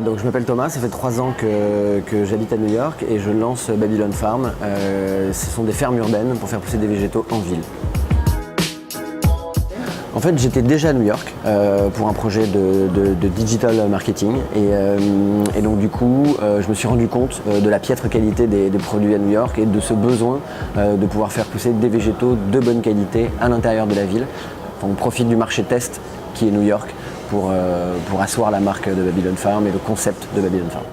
Donc je m'appelle Thomas, ça fait 3 ans que j'habite à New York et je lance Babylon Farm. Ce sont des fermes urbaines pour faire pousser des végétaux en ville. En fait, j'étais déjà à New York pour un projet de digital marketing et donc du coup, je me suis rendu compte de la piètre qualité des produits à New York et de ce besoin de pouvoir faire pousser des végétaux de bonne qualité à l'intérieur de la ville. On profite du marché test qui est New York pour asseoir la marque de Babylon Farm et le concept de Babylon Farm.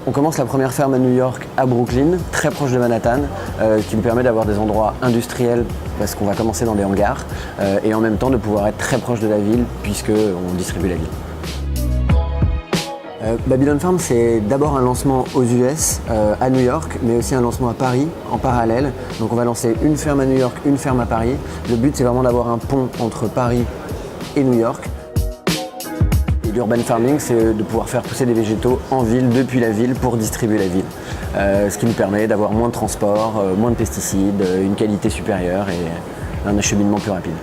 On commence la première ferme à New York, à Brooklyn, très proche de Manhattan, qui nous permet d'avoir des endroits industriels parce qu'on va commencer dans des hangars et en même temps de pouvoir être très proche de la ville puisqu'on distribue la ville. Babylon Farm, c'est d'abord un lancement aux US, à New York, mais aussi un lancement à Paris en parallèle. Donc on va lancer une ferme à New York, une ferme à Paris. Le but, c'est vraiment d'avoir un pont entre Paris et New York. Et l'urban farming, c'est de pouvoir faire pousser des végétaux en ville, depuis la ville, pour distribuer la ville. Ce qui nous permet d'avoir moins de transport, moins de pesticides, une qualité supérieure et un acheminement plus rapide.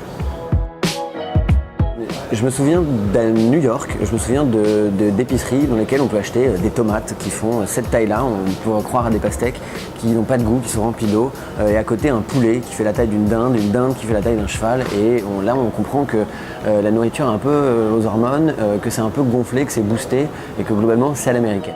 Je me souviens d'un New York, je me souviens d'épiceries dans lesquelles on peut acheter des tomates qui font cette taille-là, on peut croire à des pastèques, qui n'ont pas de goût, qui sont remplies d'eau, et à côté un poulet qui fait la taille d'une dinde, une dinde qui fait la taille d'un cheval, et là on comprend que la nourriture est un peu aux hormones, que c'est un peu gonflé, que c'est boosté, et que globalement c'est à l'américaine.